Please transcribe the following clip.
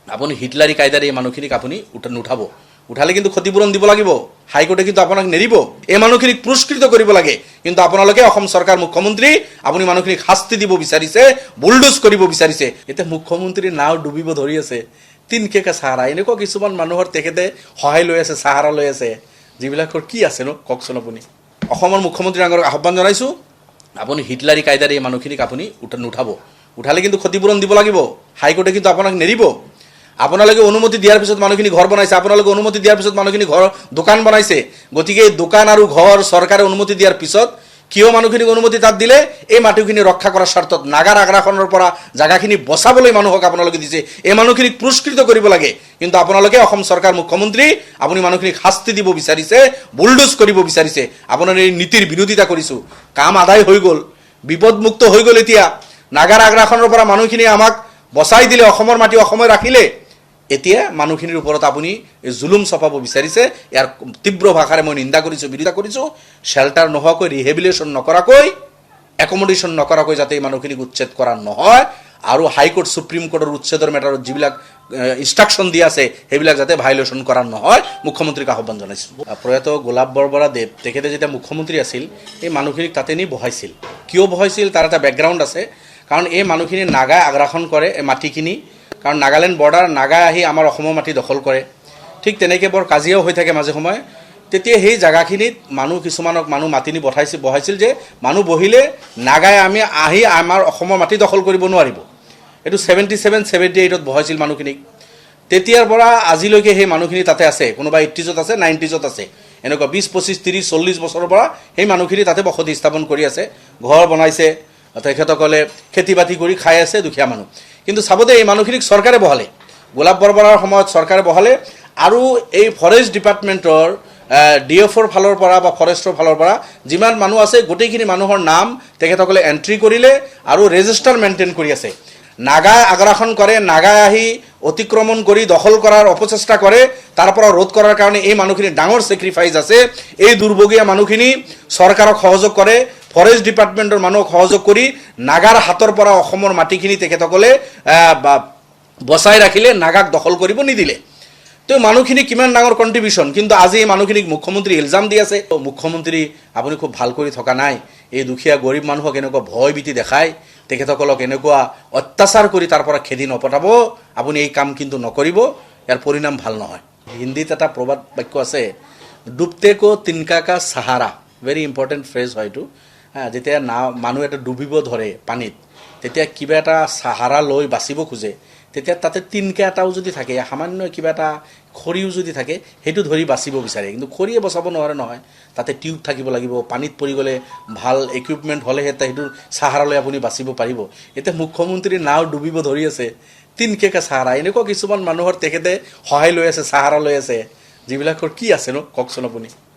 আপুনি হিটলাৰী কায়দাৰে এই মানুহখিনিক আপুনি নুঠাব। উঠালে কিন্তু ক্ষতিপূৰণ দিব লাগিব। হাইকোৰ্টে কিন্তু আপোনাক নেৰিব। এই মানুহখিনিক পুৰস্কৃত কৰিব লাগে। কিন্তু আপোনালোকে অসম চৰকাৰ মুখ্যমন্ত্ৰী আপুনি মানুহখিনিক শাস্তি দিব বিচাৰিছে, বুলডোজ কৰিব বিচাৰিছে। এতিয়া মুখ্যমন্ত্ৰীৰ নাও ডুবিব ধৰি আছে। তিনকেকা চাহাৰা এনেকুৱা কিছুমান মানুহৰ তেখেতে সহায় লৈ আছে, চাহাৰা লৈ আছে, যিবিলাকৰ কি আছে ন কওকচোন আপুনি। অসমৰ মুখ্যমন্ত্ৰীৰ আগত আহ্বান জনাইছোঁ, আপুনি হিটলাৰী কায়দাৰে এই মানুহখিনিক আপুনি নুঠাব। উঠালে কিন্তু ক্ষতিপূৰণ দিব লাগিব। হাইকোৰ্টে কিন্তু আপোনাক নেৰিব। আপোনালোকে অনুমতি দিয়াৰ পিছত মানুহখিনি ঘৰ বনাইছে, আপোনালোকে অনুমতি দিয়াৰ পিছত মানুহখিনি ঘৰ দোকান বনাইছে। গতিকে এই দোকান আৰু ঘৰ চৰকাৰে অনুমতি দিয়াৰ পিছত কিয় মানুহখিনিক অনুমতি তাত দিলে? এই মাটিখিনি ৰক্ষা কৰাৰ স্বাৰ্থত, নাগাৰ আগ্ৰাসনৰ পৰা জাগাখিনি বচাবলৈ মানুহক আপোনালোকে দিছে। এই মানুহখিনিক পুৰস্কৃত কৰিব লাগে। কিন্তু আপোনালোকে অসম চৰকাৰ মুখ্যমন্ত্ৰী আপুনি মানুহখিনিক শাস্তি দিব বিচাৰিছে, বুলডোজ কৰিব বিচাৰিছে। আপোনাৰ এই নীতিৰ বিৰোধিতা কৰিছোঁ। কাম আদায় হৈ গ'ল, বিপদমুক্ত হৈ গ'ল। এতিয়া নাগাৰ আগ্ৰাসনৰ পৰা মানুহখিনি আমাক বচাই দিলে, অসমৰ মাটি অসমে ৰাখিলে। এতিয়া মানুহখিনিৰ ওপৰত আপুনি জুলুম চপাব বিচাৰিছে। ইয়াৰ তীব্ৰ ভাষাৰে মই নিন্দা কৰিছোঁ, বিৰোধিতা কৰিছোঁ। শ্বেল্টাৰ নোহোৱাকৈ, ৰিহেবিলিটেশ্যন নকৰাকৈ, একমডেশ্যন নকৰাকৈ যাতে এই মানুহখিনিক উচ্ছেদ কৰা নহয়, আৰু হাইকোৰ্ট সুপ্ৰিম কোৰ্টৰ উচ্ছেদৰ মেটাৰত যিবিলাক ইনষ্ট্ৰাকশ্যন দিয়া আছে সেইবিলাক যাতে ভাইলেশ্যন কৰা নহয়, মুখ্যমন্ত্ৰীক আহ্বান জনাইছোঁ। প্ৰয়াত গোলাপ বৰবৰা দেৱ তেখেতে যেতিয়া মুখ্যমন্ত্ৰী আছিল, এই মানুহখিনিক তাতে নি বহাইছিল। কিয় বহাইছিল তাৰ এটা বেকগ্ৰাউণ্ড আছে। কাৰণ এই মানুহখিনি নাগাই আগ্ৰাসন কৰে এই মাটিখিনি। কাৰণ নাগালেণ্ড বৰ্ডাৰ, নাগাই আহি আমাৰ অসমৰ মাটি দখল কৰে। ঠিক তেনেকৈ বৰ কাজিয়াও হৈ থাকে মাজে সময়ে। তেতিয়া সেই জেগাখিনিত কিছুমানক মাতি নি বহাইছিল যে মানুহ বহিলে নাগাই আহি আমাৰ অসমৰ মাটি দখল কৰিব নোৱাৰিব। এইটো 77-78ত বহাইছিল মানুহখিনিক। তেতিয়াৰ পৰা আজিলৈকে সেই মানুহখিনি তাতে আছে। কোনোবা 80ত আছে, 90ত আছে। এনেকুৱা 20, 25, 30, 40 বছৰৰ পৰা সেই মানুহখিনি তাতে বসতি স্থাপন কৰি আছে, ঘৰ বনাইছে। তেখেতসকলে খেতি বাতি কৰি খাই আছে, দুখীয়া মানুহ। কিন্তু চাব দে এই মানুহখিনিক চৰকাৰে বহালে, গোলাপ বৰবৰাৰ সময়ত চৰকাৰে বহালে। আৰু এই ফৰেষ্ট ডিপাৰ্টমেণ্টৰ DFৰ ফালৰ পৰা বা ফৰেষ্টৰ ফালৰ পৰা যিমান মানুহ আছে গোটেইখিনি মানুহৰ নাম তেখেতসকলে এণ্ট্ৰি কৰিলে আৰু ৰেজিষ্টাৰ মেইনটেইন কৰি আছে। নাগাই আগ্ৰাসন কৰে, নাগাই আহি অতিক্ৰমণ কৰি দখল কৰাৰ অপচেষ্টা কৰে। তাৰ পৰা ৰোধ কৰাৰ কাৰণে এই মানুহখিনি ডাঙৰ ছেক্ৰিফাইচ আছে। এই দুৰ্ভগীয়া মানুহখিনি চৰকাৰক সহযোগ কৰে, ফৰেষ্ট ডিপাৰ্টমেণ্টৰ মানুহক সহযোগ কৰি নাগাৰ হাতৰ পৰা অসমৰ মাটিখিনি তেখেতসকলে বচাই ৰাখিলে, নাগাক দখল কৰিব নিদিলে। তো মানুহখিনি কিমান ডাঙৰ কণ্ট্ৰিবিউশ্যন। কিন্তু আজি এই মানুহখিনিক মুখ্যমন্ত্ৰী ইলজাম দি আছে। মুখ্যমন্ত্ৰী আপুনি খুব ভাল কৰি থকা নাই। এই দুখীয়া গৰীব মানুহক এনেকুৱা ভয় ভীতি দেখাই, তেখেতসকলক এনেকুৱা অত্যাচাৰ কৰি তাৰ পৰা খেদি নপঠাব। আপুনি এই কাম কিন্তু নকৰিব, ইয়াৰ পৰিণাম ভাল নহয়। হিন্দীত এটা প্ৰবাদ বাক্য আছে, ডুবতে কো তিনকা কা চাহাৰা। ভেৰি ইম্পৰ্টেণ্ট ফ্ৰেজ হয় এইটো। যেতিয়া মানুহ এটা ডুবিব ধৰে পানীত, তেতিয়া কিবা এটা চাহাৰা লৈ বাচিব খোজে, তেতিয়া তাতে তিনকা এটাও যদি থাকে, সামান্য কিবা এটা খৰিও যদি থাকে, সেইটো ধৰি বাচিব বিচাৰে। কিন্তু খৰিয়ে বচাব নোৱাৰে নহয়, তাতে টিউব থাকিব লাগিব। পানীত পৰি গ'লে ভাল ইকুইপমেণ্ট হ'লেহে সেইটো চাহাৰা লৈ আপুনি বাচিব পাৰিব। এতিয়া মুখ্যমন্ত্ৰীৰ নাও ডুবিব ধৰি আছে, তিনকেকা চাহাৰা এনেকুৱা কিছুমান মানুহৰ তেখেতে সহায় লৈ আছে, চাহাৰা লৈ আছে, যিবিলাকৰ কি আছে ন কওকচোন আপুনি।